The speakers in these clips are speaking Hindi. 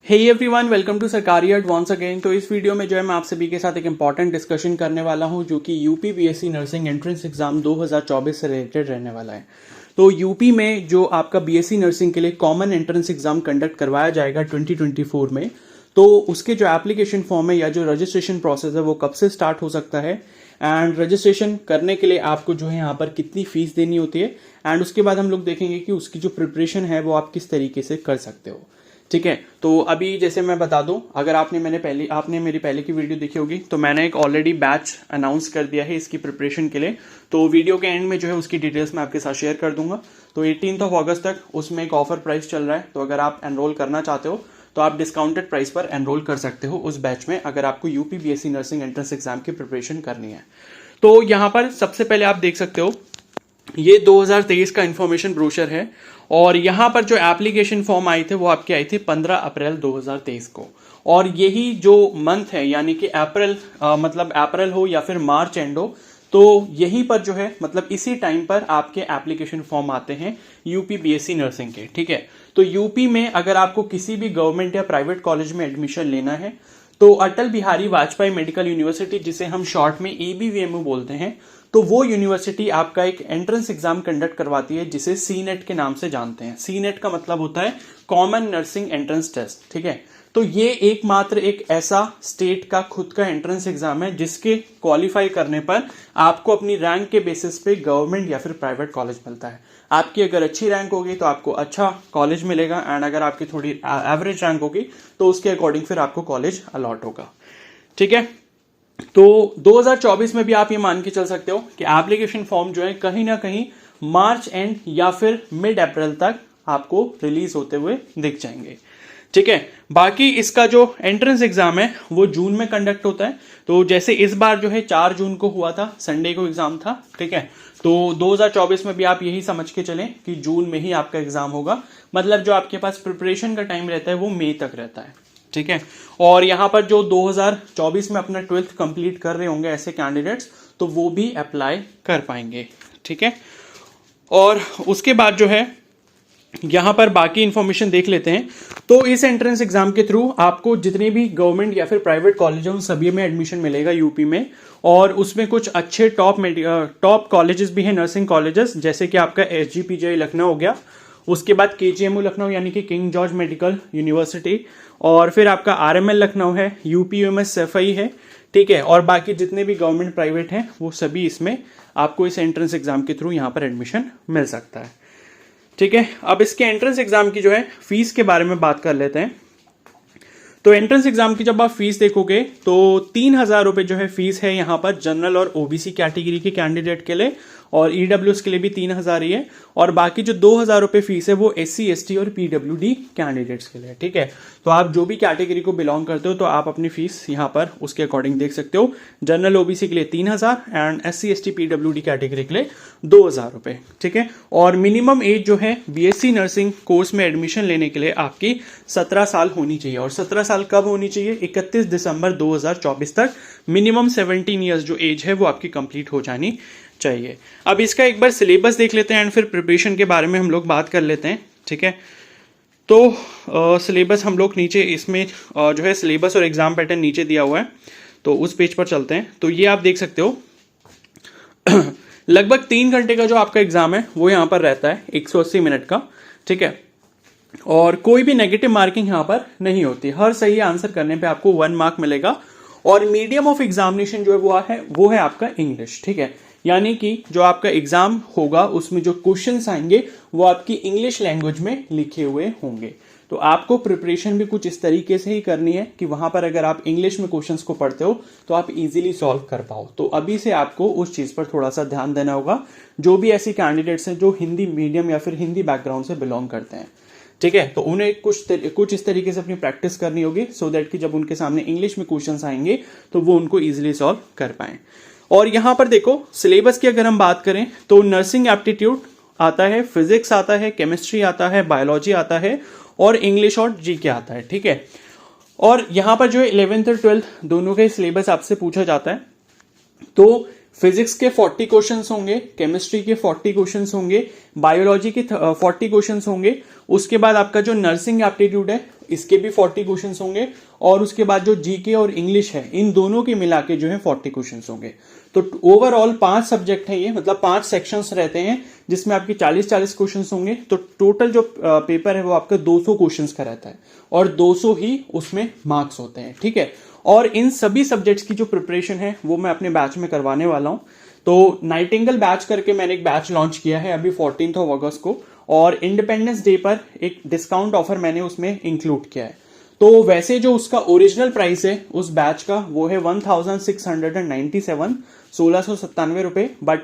हे एवरीवन, वेलकम टू सरकारी अर्ट वंस अगेन। तो इस वीडियो में जो है मैं आप सभी के साथ एक इंपॉर्टेंट डिस्कशन करने वाला हूं जो कि UP BSc nursing entrance exam 2024 से रिलेटेड रहने वाला है। तो यूपी में जो आपका बीएससी नर्सिंग के लिए कॉमन एंट्रेंस एग्जाम कंडक्ट करवाया जाएगा 2024 में, तो उसके जो एप्लीकेशन फॉर्म है या जो रजिस्ट्रेशन प्रोसेस है वो कब से स्टार्ट हो सकता है, एंड रजिस्ट्रेशन करने के लिए आपको जो है यहाँ पर कितनी फीस देनी होती है, एंड उसके बाद हम लोग देखेंगे कि उसकी जो प्रिपरेशन है वो आप किस तरीके से कर सकते हो। ठीक है, तो अभी जैसे मैं बता दूं, अगर आपने मेरी पहले की वीडियो देखी होगी तो मैंने एक ऑलरेडी बैच अनाउंस कर दिया है इसकी प्रिपरेशन के लिए। तो वीडियो के एंड में जो है उसकी डिटेल्स मैं आपके साथ शेयर कर दूंगा। तो 18 अगस्त तक उसमें एक ऑफर प्राइस चल रहा है, तो अगर आप एनरोल करना चाहते हो तो आप डिस्काउंटेड प्राइस पर एनरोल कर सकते हो उस बैच में, अगर आपको UP BSc nursing entrance exam की प्रिपरेशन करनी है। तो यहाँ पर सबसे पहले आप देख सकते हो ये 2023 का इंफॉर्मेशन ब्रोशर है, और यहाँ पर जो एप्लीकेशन फॉर्म आई थे वो आपके आई थी 15 अप्रैल 2023 को। और यही जो मंथ है यानी कि अप्रैल, मतलब अप्रैल हो या फिर मार्च एंड हो, तो यहीं पर जो है मतलब इसी टाइम पर आपके एप्लीकेशन फॉर्म आते हैं यूपी बीएससी नर्सिंग के। ठीक है, तो यूपी में अगर आपको किसी भी गवर्नमेंट या प्राइवेट कॉलेज में एडमिशन लेना है तो अटल बिहारी वाजपेयी मेडिकल यूनिवर्सिटी, जिसे हम शॉर्ट में एबीवीएमयू बोलते हैं, तो वो यूनिवर्सिटी आपका एक एंट्रेंस एग्जाम कंडक्ट करवाती है जिसे सीनेट के नाम से जानते हैं। सीनेट का मतलब होता है कॉमन नर्सिंग एंट्रेंस टेस्ट। ठीक है, तो ये एकमात्र एक ऐसा स्टेट का खुद का एंट्रेंस एग्जाम है जिसके क्वालिफाई करने पर आपको अपनी रैंक के बेसिस पे गवर्नमेंट या फिर प्राइवेट कॉलेज मिलता है। आपकी अगर अच्छी रैंक होगी तो आपको अच्छा कॉलेज मिलेगा, एंड अगर आपकी थोड़ी एवरेज रैंक होगी तो उसके अकॉर्डिंग फिर आपको कॉलेज अलॉट होगा। ठीक है, तो 2024 में भी आप ये मान के चल सकते हो कि एप्लीकेशन फॉर्म जो है कहीं ना कहीं मार्च एंड या फिर मिड अप्रैल तक आपको रिलीज होते हुए दिख जाएंगे। ठीक है, बाकी इसका जो एंट्रेंस एग्जाम है वो जून में कंडक्ट होता है। तो जैसे इस बार जो है 4 जून को हुआ था, संडे को एग्जाम था। ठीक है, तो 2024 में भी आप यही समझ के चलें कि जून में ही आपका एग्जाम होगा, मतलब जो आपके पास प्रिपरेशन का टाइम रहता है वो मई तक रहता है। ठीक है, और यहां पर जो 2024 में अपना 12th कंप्लीट कर रहे होंगे ऐसे कैंडिडेट्स, तो वो भी अप्लाई कर पाएंगे। ठीक है, और उसके बाद जो है यहां पर बाकी इंफॉर्मेशन देख लेते हैं। तो इस एंट्रेंस एग्जाम के थ्रू आपको जितने भी गवर्नमेंट या फिर प्राइवेट कॉलेज हैं उन सभी में एडमिशन मिलेगा यूपी में, और उसमें कुछ अच्छे टॉप कॉलेजेस भी हैं, नर्सिंग कॉलेजेस, जैसे कि आपका एसजीपीजीआई लखनऊ हो गया, उसके बाद केजीएमयू लखनऊ यानी कि किंग जॉर्ज मेडिकल यूनिवर्सिटी, और फिर आपका आरएमएल लखनऊ है, यूपीयूएमएस सैफई है। ठीक है, और बाकी जितने भी गवर्नमेंट प्राइवेट हैं वो सभी इसमें आपको इस एंट्रेंस एग्जाम के थ्रू यहाँ पर एडमिशन मिल सकता है। ठीक है, अब इसके एंट्रेंस एग्जाम की जो है फीस के बारे में बात कर लेते हैं। तो एंट्रेंस एग्जाम की जब आप फीस देखोगे तो 3,000 रुपए जो है फीस है यहाँ पर जनरल और ओबीसी कैटेगरी के कैंडिडेट के लिए, और ईडब्ल्यूएस के लिए भी 3,000 ही है, और बाकी जो 2,000 रुपए फीस है वो एससी एसटी और पीडब्ल्यूडी कैंडिडेट्स के लिए। ठीक है, तो आप जो भी कैटेगरी को बिलोंग करते हो तो आप अपनी फीस यहाँ पर उसके अकॉर्डिंग देख सकते हो। जनरल ओबीसी के लिए 3,000 and SC ST PWD category के लिए 2,000 रुपए। ठीक है, और मिनिमम एज जो है बीएससी नर्सिंग कोर्स में एडमिशन लेने के लिए आपकी 17 साल होनी चाहिए, और 17 साल कब होनी चाहिए? 31 दिसंबर 2024 तक मिनिमम 17 ईयर्स जो एज है वो आपकी कंप्लीट हो जानी चाहिए। अब इसका एक बार सिलेबस देख लेते हैं एंड फिर प्रिपरेशन के बारे में हम लोग बात कर लेते हैं। ठीक है, तो सिलेबस हम लोग नीचे इसमें जो है सिलेबस और एग्जाम पैटर्न नीचे दिया हुआ है, तो उस पेज पर चलते हैं। तो ये आप देख सकते हो लगभग 3 घंटे का जो आपका एग्जाम है वो यहाँ पर रहता है, 180 मिनट का। ठीक है, और कोई भी नेगेटिव मार्किंग यहाँ पर नहीं होती, हर सही आंसर करने पे आपको 1 मार्क मिलेगा, और मीडियम ऑफ एग्जामिनेशन जो है वो है आपका इंग्लिश। ठीक है, यानी कि जो आपका एग्जाम होगा उसमें जो क्वेश्चंस आएंगे वो आपकी इंग्लिश लैंग्वेज में लिखे हुए होंगे। तो आपको प्रिपरेशन भी कुछ इस तरीके से ही करनी है कि वहां पर अगर आप इंग्लिश में क्वेश्चंस को पढ़ते हो तो आप इजीली सॉल्व कर पाओ। तो अभी से आपको उस चीज पर थोड़ा सा ध्यान देना होगा, जो भी ऐसी कैंडिडेट्स हैं जो हिंदी मीडियम या फिर हिंदी बैकग्राउंड से बिलोंग करते हैं। ठीक है, तो उन्हें कुछ इस तरीके से अपनी प्रैक्टिस करनी होगी, सो दैट कि जब उनके सामने इंग्लिश में क्वेश्चंस आएंगे तो वो उनको इजीली सॉल्व कर पाए। और यहां पर देखो सिलेबस की अगर हम बात करें तो नर्सिंग एप्टीट्यूड आता है, फिजिक्स आता है, केमिस्ट्री आता है, बायोलॉजी आता है, और इंग्लिश और जीके आता है। ठीक है, और यहां पर जो है 11th और 12th दोनों के सिलेबस आपसे पूछा जाता है। तो फिजिक्स के 40 क्वेश्चंस होंगे, केमिस्ट्री के 40 क्वेश्चंस होंगे, बायोलॉजी के 40 क्वेश्चंस होंगे, उसके बाद आपका जो नर्सिंग एप्टीट्यूड है इसके भी 40 क्वेश्चन होंगे, और उसके बाद जो जीके और इंग्लिश है इन दोनों के मिला के जो है 40 क्वेश्चन होंगे। तो ओवरऑल 5 सब्जेक्ट है ये, मतलब 5 सेक्शंस रहते हैं जिसमें आपकी 40-40 क्वेश्चन होंगे। तो टोटल जो पेपर है वो आपका 200 क्वेश्चन का रहता है, और 200 ही उसमें मार्क्स होते हैं, ठीक है। और इन सभी सब्जेक्ट्स की जो प्रिपरेशन है वो मैं अपने बैच में करवाने वाला हूं। तो नाइटिंगेल बैच करके मैंने एक बैच लॉन्च किया है अभी 14 अगस्त को, और इंडिपेंडेंस डे पर एक डिस्काउंट ऑफर मैंने उसमें इंक्लूड किया है। तो वैसे जो उसका ओरिजिनल प्राइस है उस बैच का वो है 1697, 1697 रुपए, बट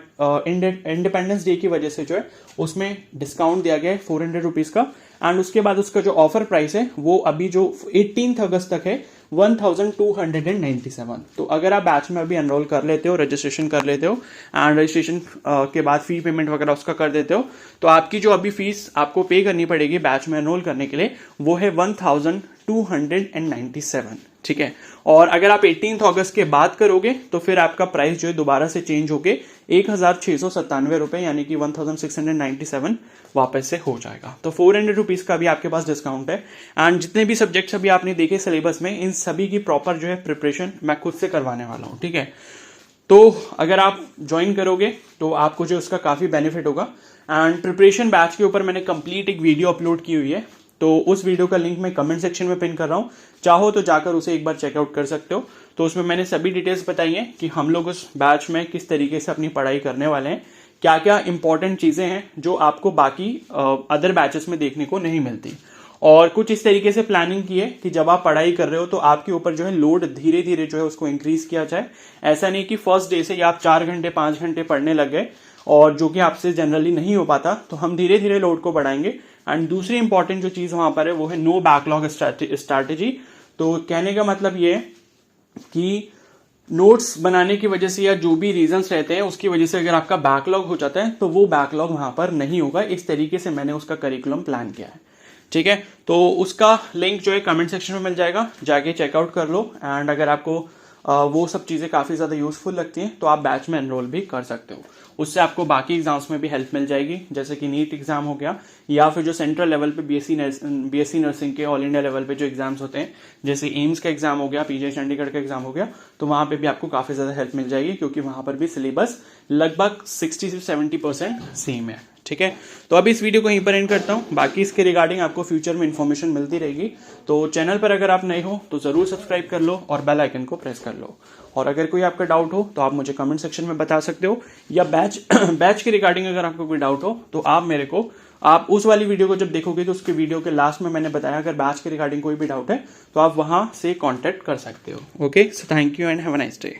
इंडिपेंडेंस डे की वजह से जो है उसमें डिस्काउंट दिया गया है 400 रुपीज का। एंड उसके बाद उसका जो ऑफर प्राइस है वो अभी जो 18 अगस्त तक है 1297। तो अगर आप बैच में अभी एनरोल कर लेते हो, रजिस्ट्रेशन कर लेते हो, एंड रजिस्ट्रेशन के बाद फी पेमेंट वगैरह उसका कर देते हो, तो आपकी जो अभी फीस आपको पे करनी पड़ेगी बैच में एनरोल करने के लिए वो है 1297, ठीक है। और अगर आप 18 अगस्त के बाद करोगे तो फिर आपका प्राइस जो है दोबारा से चेंज होके 1697 रुपए यानी कि 1697 वापस से हो जाएगा। तो 400 रुपीज का भी आपके पास डिस्काउंट है। एंड जितने भी सब्जेक्ट्स अभी आपने देखे सिलेबस में, इन सभी की प्रॉपर जो है प्रिपरेशन मैं खुद से करवाने वाला हूँ, ठीक है। तो अगर आप ज्वाइन करोगे तो आपको जो उसका काफी बेनिफिट होगा। एंड प्रिपरेशन बैच के ऊपर मैंने कंप्लीट एक वीडियो अपलोड की हुई है, तो उस वीडियो का लिंक मैं कमेंट सेक्शन में पिन कर रहा हूं, चाहो तो जाकर उसे एक बार चेकआउट कर सकते हो। तो उसमें मैंने सभी डिटेल्स बताई हैं कि हम लोग उस बैच में किस तरीके से अपनी पढ़ाई करने वाले हैं, क्या क्या इंपॉर्टेंट चीजें हैं जो आपको बाकी अदर बैचेस में देखने को नहीं मिलती, और कुछ इस तरीके से प्लानिंग की है कि जब आप पढ़ाई कर रहे हो तो आपके ऊपर जो है लोड धीरे धीरे जो है उसको इंक्रीज किया जाए। ऐसा नहीं कि फर्स्ट डे से आप 4 घंटे 5 घंटे पढ़ने लग गए, और जो कि आपसे जनरली नहीं हो पाता। तो हम धीरे धीरे लोड को बढ़ाएंगे। एंड दूसरी इंपॉर्टेंट जो चीज वहां पर है वो है नो बैकलॉग स्ट्रैटेजी। तो कहने का मतलब ये है कि नोट्स बनाने की वजह से या जो भी रीजंस रहते हैं उसकी वजह से अगर आपका बैकलॉग हो जाता है तो वो बैकलॉग वहां पर नहीं होगा। इस तरीके से मैंने उसका करिकुलम प्लान किया है, ठीक है। तो उसका लिंक जो है कमेंट सेक्शन में मिल जाएगा, जाके चेकआउट कर लो। एंड अगर आपको वो सब चीजें काफी ज्यादा यूजफुल लगती हैं तो आप बैच में एनरोल भी कर सकते हो। उससे आपको बाकी एग्जाम्स में भी हेल्प मिल जाएगी, जैसे कि नीट एग्जाम हो गया, या फिर जो सेंट्रल लेवल पे बीएससी नर्सिंग के ऑल इंडिया लेवल पे जो एग्जाम्स होते हैं, जैसे एम्स का एग्जाम हो गया, पीजे चंडीगढ़ का एग्जाम हो गया, तो वहां पे भी आपको काफी ज्यादा हेल्प मिल जाएगी, क्योंकि वहां पर भी सिलेबस लगभग 60 से 70% सेम है, ठीक है। तो अभी इस वीडियो को यहीं पर एंड करता हूं। बाकी इसके रिगार्डिंग आपको फ्यूचर में इन्फॉर्मेशन मिलती रहेगी। तो चैनल पर अगर आप नए हो तो जरूर सब्सक्राइब कर लो और बेल आइकन को प्रेस कर लो। और अगर कोई आपका डाउट हो तो आप मुझे कमेंट सेक्शन में बता सकते हो, या बैच के रिगार्डिंग अगर आपको कोई डाउट हो तो आप उस वाली वीडियो को जब देखोगे तो उसके वीडियो के लास्ट में मैंने बताया अगर बैच के रिगार्डिंग कोई भी डाउट है तो आप वहां से कॉन्टेक्ट कर सकते हो। Okay, so thank you and have a nice day.